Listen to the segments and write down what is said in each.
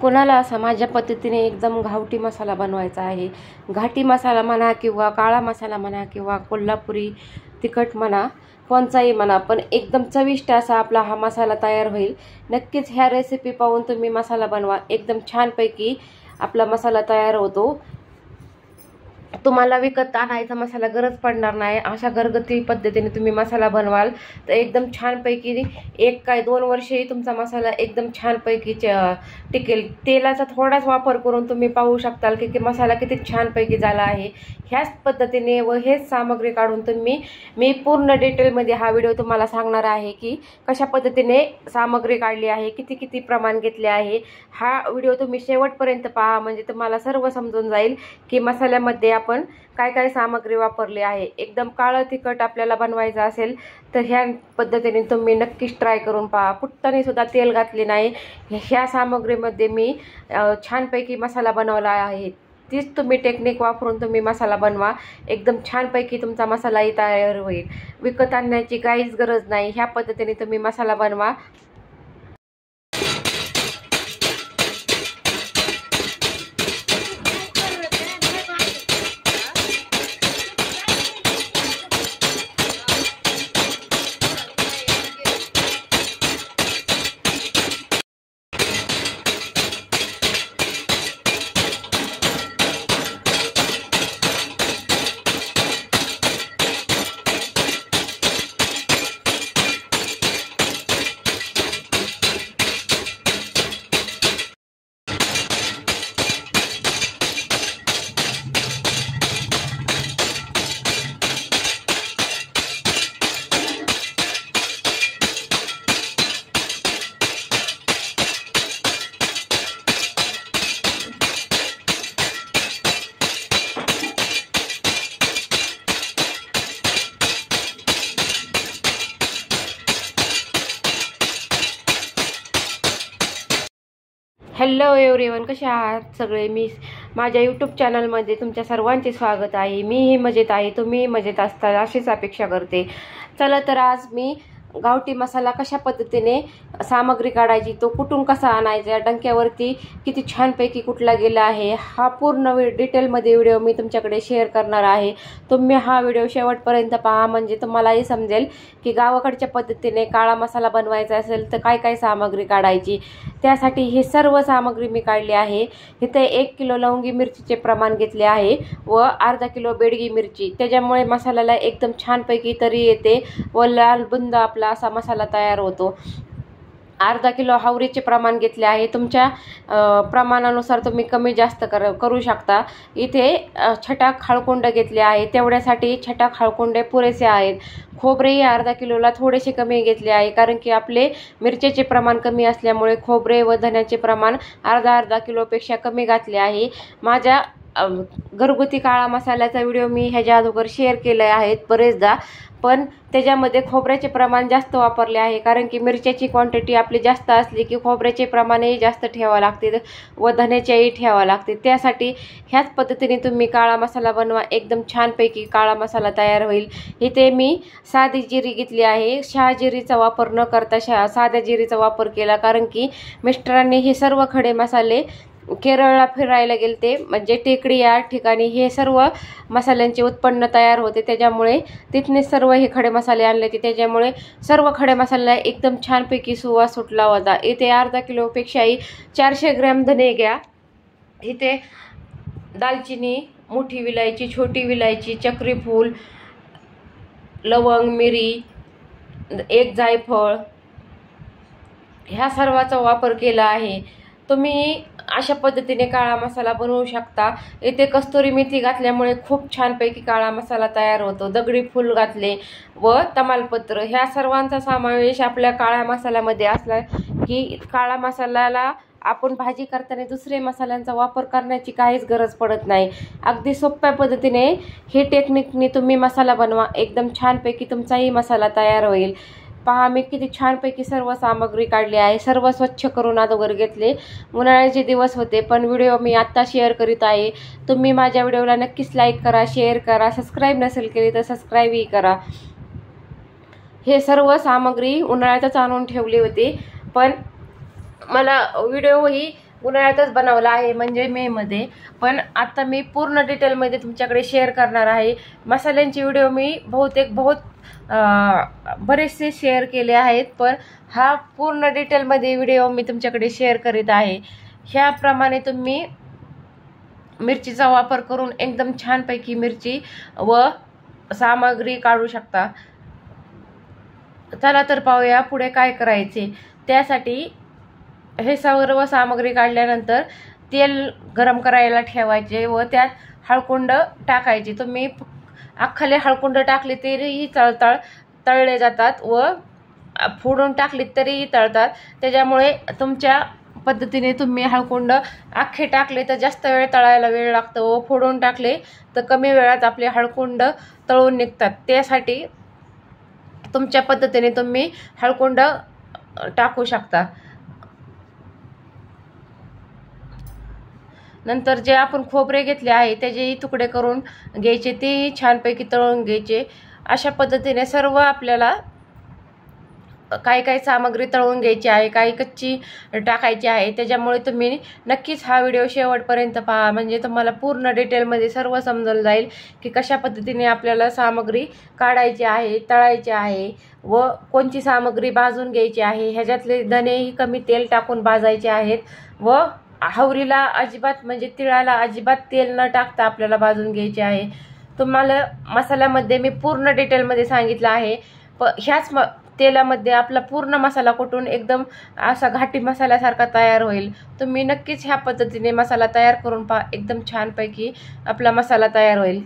कोणाला असा माझ्या पद्धतीने एकदम गावठी मसाला बनवायचा आहे, घाटी मसाला म्हणा किंवा काळा मसाला म्हणा किंवा कोल्हापुरी तिखट म्हणा, कोणचाही म्हणा, पण एकदम चविष्ट असा आपला हा मसाला तयार होईल। नक्कीच ह्या रेसिपी पाहून तुम्ही मसाला बनवा, एकदम छानपैकी आपला मसाला तयार होतो। तुम्हाला विकत आणायचा मसाला गरज पडणार नाही। अशा घरगुती पद्धतीने तुम्ही मसाला बनवाल तर एकदम छानपैकी 1 काय 2 वर्षही तुमचा मसाला एकदम छानपैकी टिकेल। तेलाचा थोडाच वापर करून तुम्ही पाहू शकताल की मसाला किती छानपैकी झाला आहे। ह्याच पद्धतीने व हेच सामग्री काढून मी पूर्ण डिटेलमध्ये हा व्हिडिओ तुम्हाला सांगणार आहे की कशा पद्धतीने सामग्री काढली आहे, किती प्रमाण घेतले आहे। हा व्हिडिओ तुम्ही शेवटपर्यंत पहा, म्हणजे तुम्हाला सर्व समजून जाईल की मसाल्यामध्ये आपण काय सामग्री वापरली आहे। एकदम काळं तिखट आपल्याला बनवायचं असेल तर ह्या पद्धतीने तुम्ही नक्कीच ट्राय करून पहा। फुटताना सुद्धा तेल घातले नाही। ह्या सामग्रीमध्ये मी छानपैकी मसाला बनवला आहे। तीच तुम्ही टेक्निक वापरून तुम्ही मसाला बनवा, एकदम छानपैकी तुमचा मसालाही तयार होईल। विकत आणण्याची काहीच गरज नाही, ह्या पद्धतीने तुम्ही मसाला बनवा। हॅलो एव्हरीवन, कसे आहात सगळे? मी माझ्या यूट्यूब चॅनलमध्ये तुमच्या सर्वांचे स्वागत आहे। मीही मजेत आहे, तुम्हीही मजेत असताल अशीच अपेक्षा करते। चला तर आज मी गावठी मसाला कशा पद्धतीने सामग्री काढायची, तो कुठून कसा आणायचा, डंक्यावरती किती छानपैकी कुठला गेला आहे, हा पूर्ण डिटेलमध्ये व्हिडिओ मी तुमच्याकडे शेअर करणार आहे। तुम्ही हा व्हिडिओ शेवटपर्यंत पहा, म्हणजे तुम्हालाही समजेल की गावाकडच्या पद्धतीने काळा मसाला बनवायचा असेल तर काय सामग्री काढायची। त्यासाठी ही सर्व सामग्री मी काढली आहे। इथे 1 किलो लवंगी मिरचीचे प्रमाण घेतले आहे व अर्धा किलो बेडगी मिरची, त्याच्यामुळे मसाल्याला एकदम छानपैकी तरी येते व लाल बुंद आपला असा मसाला तयार होतो। अर्धा किलो हावरीचे प्रमाण घेतले आहे, तुमच्या प्रमाणानुसार तुम्ही कमी जास्त करू शकता। इथे छटाक हळकुंड घेतले आहे, तेवढ्यासाठी छटाक हळकुंडे पुरेसे आहेत। खोबरेही अर्धा किलोला थोडेसे कमी घेतले आहे, कारण की आपले मिरचीचे प्रमाण कमी असल्यामुळे खोबरे व धण्याचे प्रमाण अर्धा किलोपेक्षा कमी घातले आहे। माझ्या घरगुती काळा मसाल्याचा व्हिडिओ मी ह्याच्या अगोदर शेअर केले आहेत बरेचदा, पण त्याच्यामध्ये खोबऱ्याचे प्रमाण जास्त वापरले आहे, कारण की मिरच्याची क्वांटिटी आपली जास्त असली की खोबऱ्याचे प्रमाणही जास्त ठेवावे लागते व धण्याचेही ठेवावे लागते। त्यासाठी ह्याच पद्धतीने तुम्ही काळा मसाला बनवा, एकदम छानपैकी काळा मसाला तयार होईल। इथे मी साधी जिरी घेतली आहे, शहाजिरीचा वापर न करता साध्या जिरीचा वापर केला, कारण की मिस्टरांनी हे सर्व खडे मसाले केरळला फिरायला गेलते, म्हणजे टेकडी या ठिकाणी हे सर्व मसाल्यांचे उत्पन्न तयार होते, त्याच्यामुळे तिथने सर्व हे खडे मसाले आणले होते, त्याच्यामुळे सर्व खडे मसाला एकदम छानपैकी सुवास सुटला होता। इथे अर्धा किलोपेक्षाही 400 ग्रॅम धने घ्या। इथे दालचिनी, मोठी विलायची, छोटी विलायची, चक्री फूल, लवंग, मिरी, 1 जायफळ, ह्या सर्वाचा वापर केला आहे। तुम्ही अशा पद्धतीने काळा मसाला बनवू शकता। इथे कस्तुरी मेथी घातल्यामुळे खूप छानपैकी काळा मसाला तयार होतो। दगडी फूल घातले व तमालपत्र, ह्या सर्वांचा समावेश आपल्या काळ्या मसाल्यामध्ये असला की काळा मसाल्याला आपण भाजी करताना दुसरे मसाल्यांचा वापर करण्याची काहीच गरज पडत नाही। अगदी सोप्या पद्धतीने हे टेक्निकने तुम्ही मसाला बनवा, एकदम छानपैकी तुमचाही मसाला तयार होईल। पहा मी किती छानपैकी सर्व सामग्री काढली आहे, सर्व स्वच्छ करून अगोदर घेतले। उन्हाळ्याचे दिवस होते, पण व्हिडिओ मी आत्ता शेअर करीत आहे। तुम्ही माझ्या व्हिडिओला नक्कीच लाईक करा, शेअर करा, सबस्क्राईब नसेल केली तर सबस्क्राईबही करा। हे सर्व सामग्री उन्हाळ्यातच आणून ठेवली होती, पण मला व्हिडिओ ही उन्हाळ्यातच बनवला आहे, म्हणजे मेमध्ये. पण आता मी पूर्ण डिटेलमध्ये तुमच्याकडे शेअर करणार आहे. मसाल्यांची व्हिडिओ मी बरेचसे शेअर केले आहेत, पण हा पूर्ण डिटेलमध्ये व्हिडिओ मी तुमच्याकडे शेअर करीत आहे. ह्याप्रमाणे तुम्ही मिरचीचा वापर करून एकदम छानपैकी मिरची व सामग्री काढू शकता. चला तर पाहूया पुढे काय करायचे. त्यासाठी हे सर्व सामग्री काढल्यानंतर तेल गरम करायला ठेवायचे व त्यात हळकुंड टाकायचे. तुम्ही अख्खाले हळकुंड टाकले तरीही तळले जातात व फोडून टाकले तरीही तळतात. त्याच्यामुळे तुमच्या पद्धतीने तुम्ही हळकुंड अख्खे टाकले तर जास्त वेळ तळायला वेळ लागतो व फोडून टाकले तर कमी वेळात आपले हळकुंड तळून निघतात. त्यासाठी तुमच्या पद्धतीने तुम्ही हळकुंड टाकू शकता. नंतर जे आपण खोबरे घेतले आहे त्याचेही तुकडे करून घ्यायचे, तेही छानपैकी तळून घ्यायचे. अशा पद्धतीने सर्व आपल्याला काही सामग्री तळून घ्यायची आहे, काही कच्ची टाकायची आहे. त्याच्यामुळे तुम्ही नक्कीच हा व्हिडिओ शेवटपर्यंत पहा, म्हणजे तुम्हाला पूर्ण डिटेलमध्ये सर्व समजून जाईल की कशा पद्धतीने आपल्याला सामग्री काढायची आहे, तळायची आहे व कोणती सामग्री भाजून घ्यायची आहे. ह्याच्यातले धनेही कमी तेल टाकून भाजायचे आहेत व हवरीला अजिबात म्हणजे तिळाला अजिबात तेल न टाकता आपल्याला भाजून घ्यायचे आहे. तुम्हाला मसाल्यामध्ये मी पूर्ण डिटेलमध्ये सांगितलं आहे. ह्याच तेलामध्ये आपला पूर्ण मसाला कुटून एकदम असा घाटी मसाल्यासारखा तयार होईल. तुम्ही नक्कीच ह्या पद्धतीने मसाला तयार करून पहा, एकदम छानपैकी आपला मसाला तयार होईल.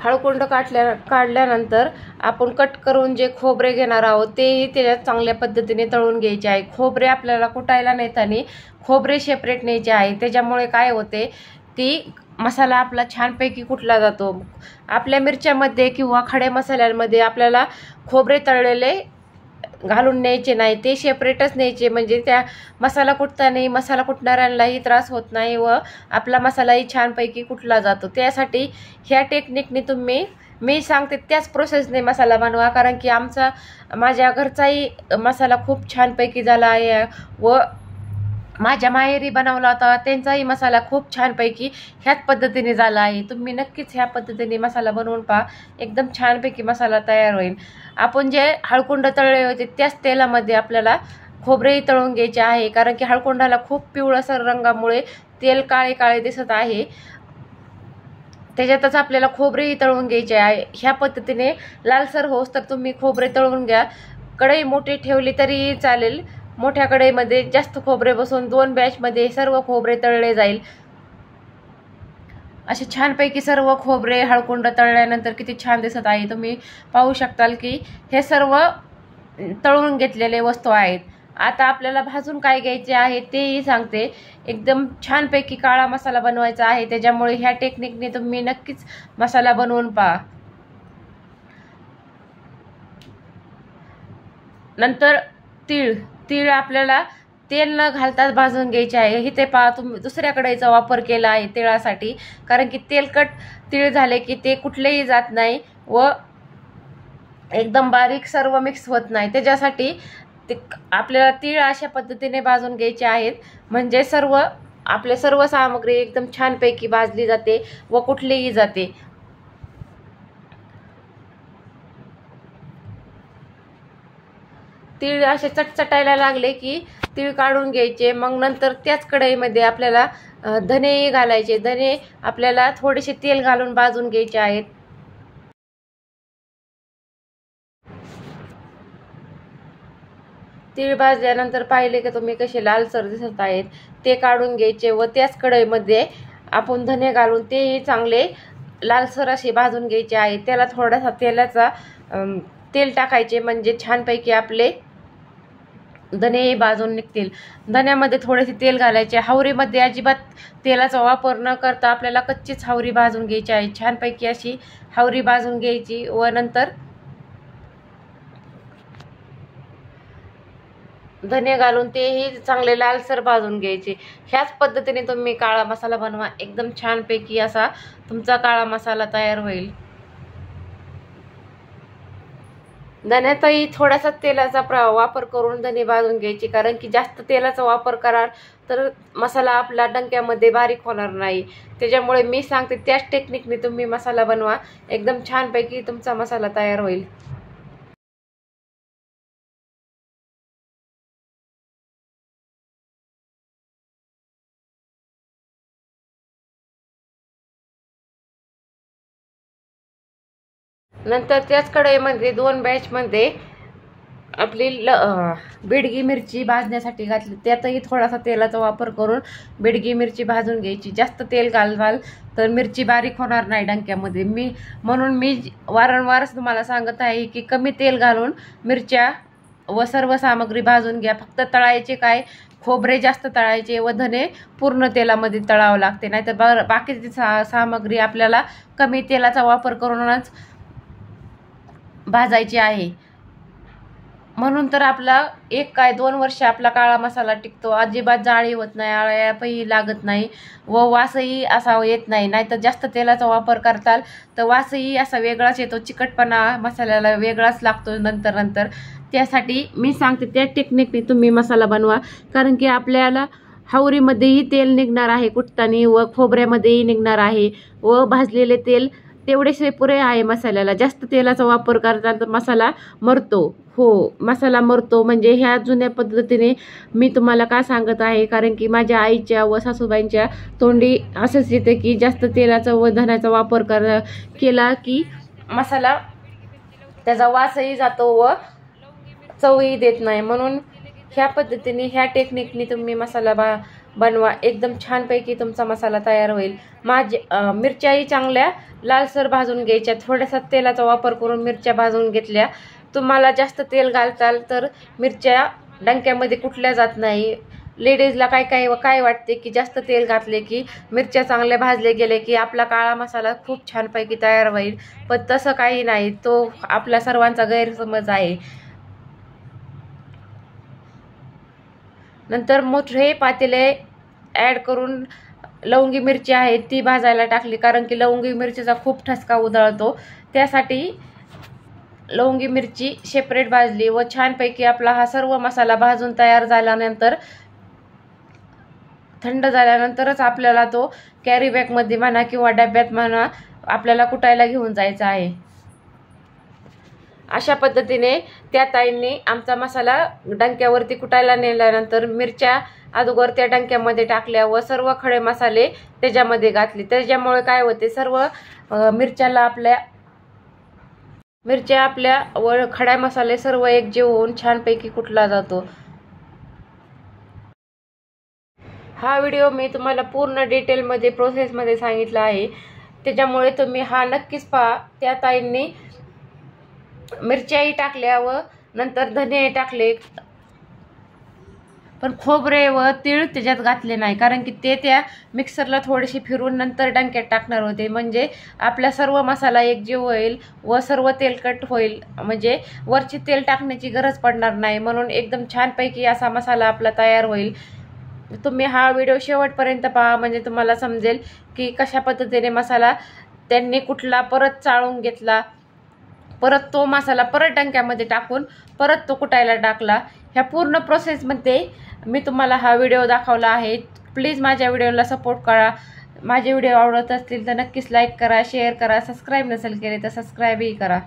हळकुंड काढल्यानंतर आपण कट करून जे खोबरे घेणार आहोत तेही त्याच्यात चांगल्या पद्धतीने तळून घ्यायचे आहे. खोबरे आपल्याला कुटायला नेताना खोबरे सेपरेट न्यायचे आहे. त्याच्यामुळे काय होते की मसाला आपला छानपैकी कुटला जातो. आपल्या मिरच्यामध्ये किंवा खड्या मसाल्यांमध्ये आपल्याला खोबरे तळलेले घालून न्यायचे नाही, ते सेपरेटच न्यायचे. म्हणजे त्या मसाला कुटतानाही मसाला कुटणाऱ्यांनाही त्रास होत नाही व आपला मसालाही छानपैकी कुटला जातो. त्यासाठी ह्या टेक्निकने मी सांगते त्याच प्रोसेसने मसाला बनवा, कारण की माझ्या घरचाही मसाला खूप छानपैकी झाला आहे व माझ्या माहेरी बनवला होता त्यांचाही मसाला खूप छानपैकी ह्याच पद्धतीने झाला आहे. तुम्ही नक्कीच ह्या पद्धतीने मसाला बनवून पहा, एकदम छानपैकी मसाला तयार होईल. आपण जे हळकुंड तळले होते त्याच तेलामध्ये आपल्याला खोबरेही तळून घ्यायचे आहे, कारण की हळकुंडाला खूप पिवळसर रंगामुळे तेल काळे काळे दिसत आहे. त्याच्यातच आपल्याला खोबरेही तळून घ्यायचे आहे. ह्या पद्धतीने लालसर होस तर तुम्ही खोबरे तळून घ्या. कढई मोठी ठेवली तरीही चालेल, मोठ्या कढईमध्ये जास्त खोबरे बसून 2 बॅचमध्ये सर्व खोबरे तळले जाईल. असे छानपैकी सर्व खोबरे हळकुंड तळल्यानंतर किती छान दिसत आहे. तुम्ही पाहू शकताल की हे सर्व तळून घेतलेले वस्तू आहेत. आता आपल्याला भाजून काय घ्यायचे आहे तेही सांगते. एकदम छानपैकी काळा मसाला बनवायचा आहे, त्याच्यामुळे ह्या टेक्निकने तुम्ही नक्कीच मसाला बनवून पहा. नंतर तीळ आपल्याला तेल न घालताच भाजून घ्यायचे आहे. इथे पहा तुम्ही दुसऱ्या कढईचा वापर केला आहे तिळासाठी, कारण की तेलकट तीळ झाले की ते कुठलेही जात नाही व एकदम बारीक सर्व मिक्स होत नाही. त्याच्यासाठी आपल्याला तीळ अशा पद्धतीने भाजून घ्यायचे आहेत, म्हणजे आपले सर्व सामग्री एकदम छानपैकी भाजली जाते व कुठलीही जाते. तीळ असे चटचटायला लागले की तीळ काढून घ्यायचे. मग नंतर त्याच कढईमध्ये आपल्याला धने घालायचे. धने आपल्याला थोडेसे तेल घालून भाजून घ्यायचे आहेत. तीळ भाजल्यानंतर पाहिले की तुम्ही कसे लालसर दिसत आहेत, ते काढून घ्यायचे व त्याच कढईमध्ये आपण धने घालून तेही चांगले लालसर असे भाजून घ्यायचे आहेत. त्याला थोडासा तेल टाकायचे, म्हणजे छानपैकी आपले धने भाजून निघतील. धन्यामध्ये थोडेसे तेल घालायचे. हावरीमध्ये अजिबात तेलाचा वापर न करता आपल्याला कच्चीच हावरी भाजून घ्यायची आहे. छानपैकी अशी हावरी भाजून घ्यायची व नंतर धने घालून तेही चांगले लालसर भाजून घ्यायचे. ह्याच पद्धतीने तुम्ही काळा मसाला बनवा, एकदम छानपैकी असा तुमचा काळा मसाला तयार होईल. धण्यातही थोडासा तेलाचा वापर करून धने भाजून घ्यायची, कारण की जास्त तेलाचा वापर कराल तर मसाला आपला डंक्यामध्ये बारीक होणार नाही. त्याच्यामुळे मी सांगते त्याच टेक्निकने तुम्ही मसाला बनवा, एकदम छानपैकी तुमचा मसाला तयार होईल. नंतर त्याच कढईमध्ये 2 बॅचमध्ये आपली बिडगी मिरची भाजण्यासाठी घातली, त्यातही थोडासा तेलाचा वापर करून बिडगी मिरची भाजून घ्यायची. जास्त तेल घालवाल तर मिरची बारीक होणार नाही डंक्यामध्ये. म्हणून मी वारंवार तुम्हाला सांगत आहे की कमी तेल घालून मिरच्या व सर्व सामग्री भाजून घ्या. फक्त तळायचे काय, खोबरे जास्त तळायचे व धने पूर्ण तेलामध्ये तळावं लागते, नाहीतर बाकीची सामग्री आपल्याला कमी तेलाचा वापर करूनच भाजायची आहे. म्हणून तर आपला 1 काय 2 वर्ष आपला काळा मसाला टिकतो, अजिबात जाळी होत नाही, आळ्यापही लागत नाही व वासही असा येत नाही. नाहीतर जास्त तेलाचा वापर करताल तर वासही असा वेगळाच येतो, चिकटपणा मसाल्याला वेगळाच लागतो नंतर. त्यासाठी मी सांगते त्या टेक्निकने तुम्ही मसाला बनवा, कारण की आपल्याला हावरीमध्येही तेल निघणार आहे कुटतानी व खोबऱ्यामध्येही निघणार आहे व भाजलेले तेल तेवढेसे पुरे आहे मसाल्याला. जास्त तेलाचा वापर करता तर मसाला मरतो. हो, मसाला मरतो. म्हणजे ह्या जुन्या पद्धतीने मी तुम्हाला का सांगत आहे, कारण की माझ्या आईच्या व सासूबाईंच्या तोंडी असंच येते की जास्त तेलाचा व धण्याचा वापर केला की मसाला त्याचा वासही जातो व चवही देत नाही. म्हणून ह्या पद्धतीने ह्या टेक्निकने तुम्ही मसाला बनवा, एकदम छानपैकी तुमचा मसाला तयार होईल. मिरच्याही चांगल्या लालसर भाजून घ्यायच्या. थोड्यासा तेलाचा वापर करून मिरच्या भाजून घेतल्या. तुम्हाला जास्त तेल घालताल तर मिरच्या डंक्यामध्ये कुठल्या जात नाही. लेडीजला काय वाटते की जास्त तेल घातले की मिरच्या चांगल्या भाजले गेले की आपला काळा मसाला खूप छानपैकी तयार होईल, पण तसं काही नाही. तो आपल्या सर्वांचा गैरसमज आहे. नंतर मोठे पातेले ॲड करून लवंगी मिरची आहे ती भाजायला टाकली, कारण की लवंगी मिरचीचा खूप ठसका उधळतो. त्यासाठी लवंगी मिरची सेपरेट भाजली व छानपैकी आपला हा सर्व मसाला भाजून तयार झाल्यानंतर थंड झाल्यानंतरच आपल्याला तो कॅरी बॅगमध्ये म्हणा किंवा डब्यात म्हणा आपल्याला कुटायला घेऊन जायचा आहे. अशा पद्धतीने त्या ताईंनी आमचा मसाला डंक्यावरती कुटायला नेल्यानंतर मिरच्या अगोदर त्या डंक्यामध्ये टाकल्या व सर्व खडे मसाले त्याच्यामध्ये घातले. त्याच्यामुळे काय होते, सर्व मिरच्या आपल्या व खडा मसाले सर्व एकजीव होऊन छानपैकी कुटला जातो. हा व्हिडिओ मी तुम्हाला पूर्ण डिटेलमध्ये प्रोसेसमध्ये सांगितला आहे, त्याच्यामुळे तुम्ही हा नक्कीच पहा. त्या ताईंनी मिरच्याही टाकल्या व नंतर धने टाकले, पण खोबरे व तीळ त्याच्यात घातले नाही, कारण की ते त्या मिक्सरला थोडेसे फिरून नंतर डंक्यात टाकणार होते. म्हणजे आपला सर्व मसाला एकजीव होईल व सर्व तेलकट होईल, म्हणजे वरची तेल टाकण्याची गरज पडणार नाही. म्हणून एकदम छानपैकी असा मसाला आपला तयार होईल. तुम्ही हा व्हिडिओ शेवटपर्यंत पहा, म्हणजे तुम्हाला समजेल की कशा पद्धतीने मसाला त्यांनी कुठला परत चाळून घेतला, परत तो मसाला परत डंक्यामध्ये टाकून परत तो कुटायला टाकला. ह्या पूर्ण प्रोसेसमध्ये मी तुम्हाला हा व्हिडिओ दाखवला आहे. प्लीज माझ्या व्हिडिओला सपोर्ट करा. माझे व्हिडिओ आवडत असतील तर नक्कीच लाईक करा, शेअर करा, सबस्क्राईब नसेल केले तर सबस्क्राईबही करा.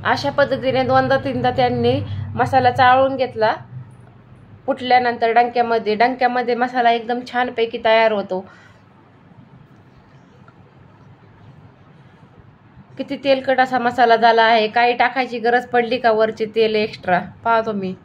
अशा पद्धतीने 2दा-3दा त्यांनी मसाला चाळून घेतला. फुटल्यानंतर डंक्यामध्ये मसाला एकदम छानपैकी तयार होतो. किती तेलकट असा मसाला झाला आहे. काही टाकायची गरज पडली का वरचे तेल एक्स्ट्रा पहा तुम्ही.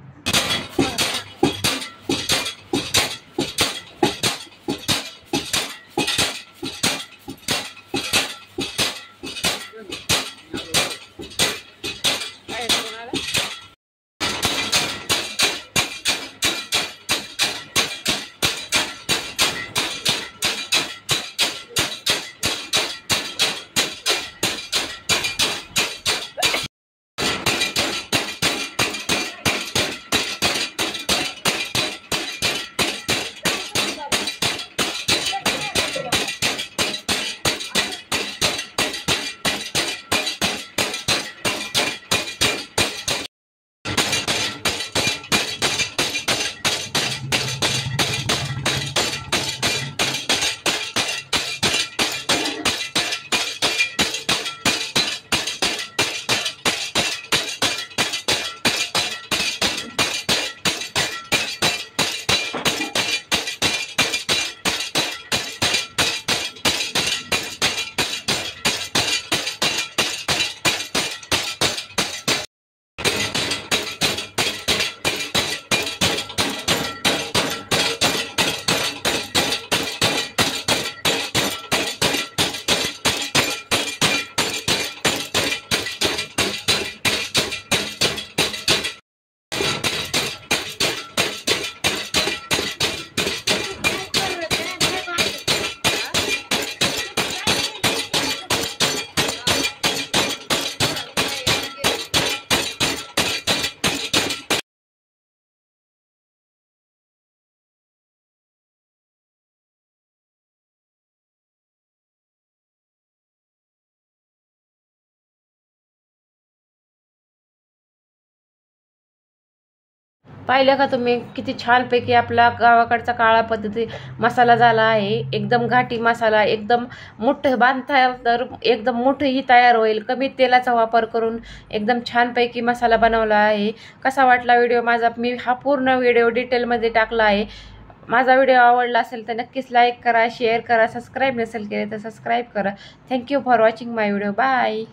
पाहिलं का तुम्ही किती छानपैकी आपला गावाकडचा काळा पद्धती मसाला झाला आहे. एकदम घाटी मसाला, एकदम मोठं बांधता तर एकदम मोठंही तयार होईल. कमी तेलाचा वापर करून एकदम छानपैकी मसाला बनवला आहे. कसा वाटला व्हिडिओ माझा? मी हा पूर्ण व्हिडिओ डिटेलमध्ये टाकला आहे. माझा व्हिडिओ आवडला असेल तर नक्कीच लाईक करा, शेअर करा, सबस्क्राईब नसेल केले तर सबस्क्राईब करा. Thank you for watching my video. Bye.